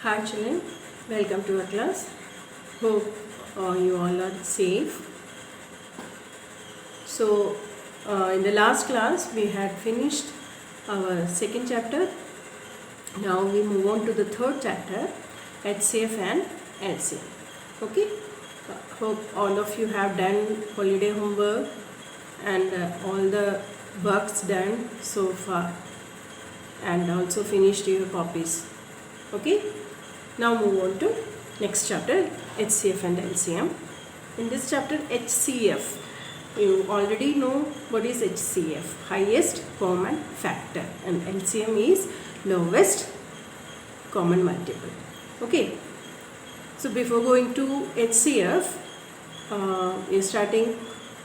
Hi children, welcome to our class. Hope you all are safe. So in the last class we had finished our second chapter. Now we move on to the third chapter, HCF and LCM. Okay, hope all of you have done holiday homework and all the works done so far and also finished your copies. Okay, now move on to next chapter, HCF and LCM. In this chapter, HCF, you already know what is HCF, highest common factor, and LCM is lowest common multiple. Okay, so before going to HCF, you're starting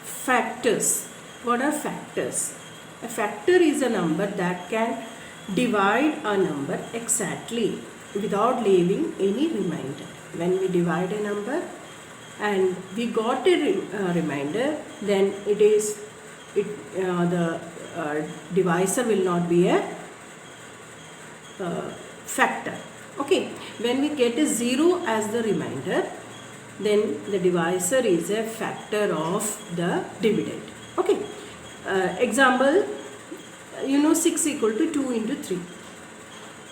factors. What are factors? A factor is a number that can divide a number exactly without leaving any remainder. When we divide a number and we got a remainder, then the divisor will not be a factor. Okay, when we get a 0 as the remainder, then the divisor is a factor of the dividend. Okay, example, 6 equal to 2 into 3,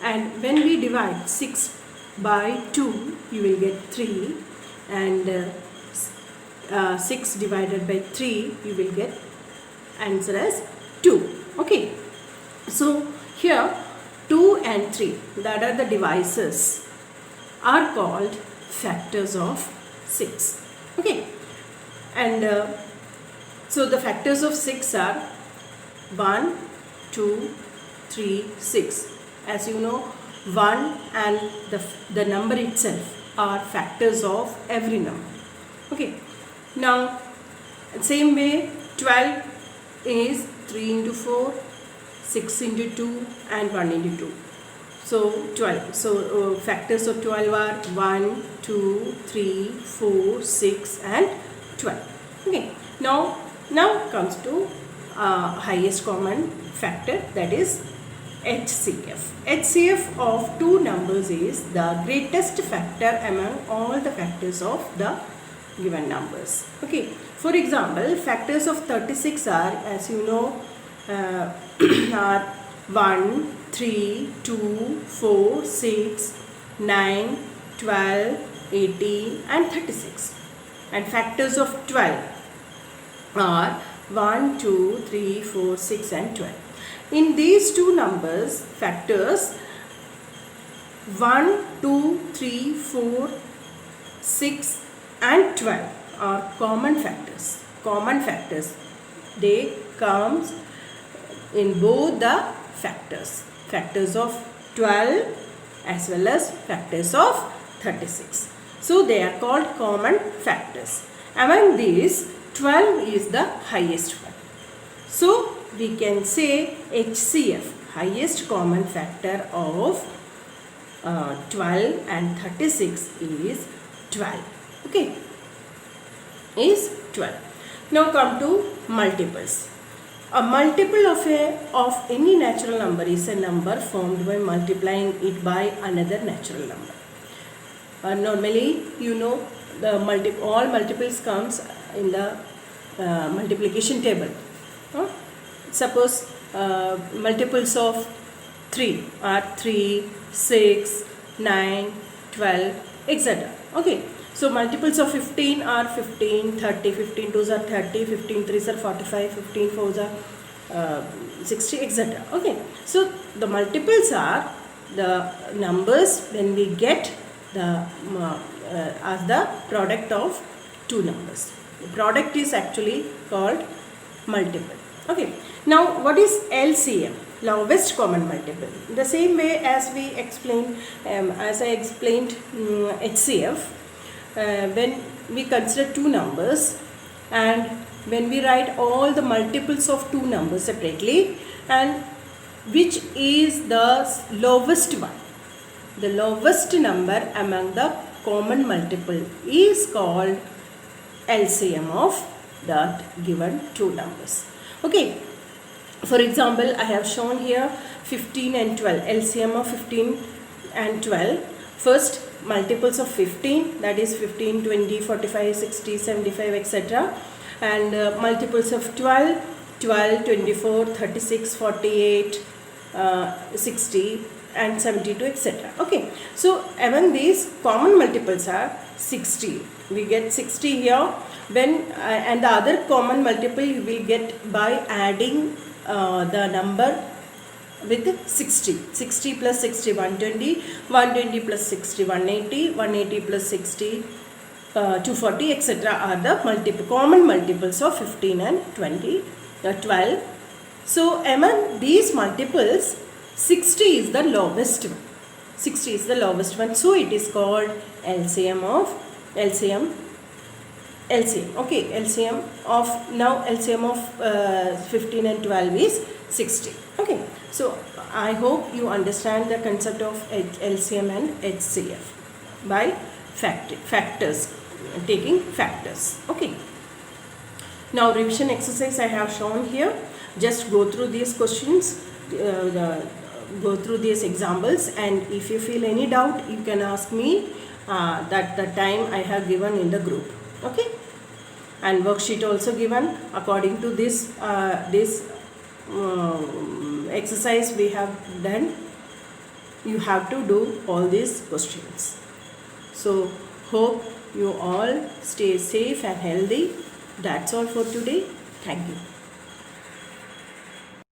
and when we divide 6 by 2 you will get 3, and 6 divided by 3 you will get answer as 2. Okay, so here 2 and 3, that are the divisors, are called factors of 6. Okay, and so the factors of 6 are 1, 2, 3, 6. As you know, 1 and the number itself are factors of every number. Okay, now same way 12 is 3 into 4, 6 into 2 and 1 into 2. So 12. So factors of 12 are 1, 2, 3, 4, 6 and 12. Okay, now comes to highest common factor, that is HCF. HCF of two numbers is the greatest factor among all the factors of the given numbers. Okay, for example, factors of 36 are, as you know, are 1, 3, 2, 4, 6, 9, 12, 18 and 36. And factors of 12 are 1, 2, 3, 4, 6 and 12. In these two numbers, factors 1, 2, 3, 4, 6 and 12 are common factors. Common factors. They comes in both the factors. Factors of 12 as well as factors of 36. So they are called common factors. Among these, 12 is the highest one. So we can say HCF, highest common factor of 12 and 36 is 12. Okay, is 12. Now come to multiples. A multiple of any natural number is a number formed by multiplying it by another natural number. Normally, all multiples comes in the multiplication table. Suppose multiples of 3 are 3, 6, 9, 12, etc. Okay, so multiples of 15 are 15, 30, 15 2s are 30, 15 3s are 45, 15 4s are 60, etc. Okay, so the multiples are the numbers when we get the as the product of two numbers. The product is actually called multiple. Okay, now what is LCM? Lowest common multiple. The same way as we explained, as I explained HCF, when we consider two numbers and when we write all the multiples of two numbers separately, and which is the lowest one, the lowest number among the common multiple is called LCM of that given two numbers. Okay, for example, I have shown here 15 and 12, LCM of 15 and 12. First, multiples of 15, that is 15, 20, 45, 60, 75, etc. And multiples of 12, 12, 24, 36, 48, 60 and 72, etc. Okay, so among these common multiples are 60. We get 60 here. When and the other common multiple you will get by adding the number with 60. 60 plus 60, 120, 120 plus 60, 180, 180 plus 60, 240, etc. are the common multiples of 15 and 20, 12. So among these multiples, 60 is the lowest one. 60 is the lowest one. So it is called LCM of LCM. Okay, LCM of 15 and 12 is 60. Okay, so I hope you understand the concept of LCM and HCF by factors, taking factors. Okay. Now revision exercise I have shown here. Just go through these questions, go through these examples, and if you feel any doubt, you can ask me that the time I have given in the group. Okay, and worksheet also given according to this exercise we have done. You have to do all these questions. So hope you all stay safe and healthy. That's all for today. Thank you.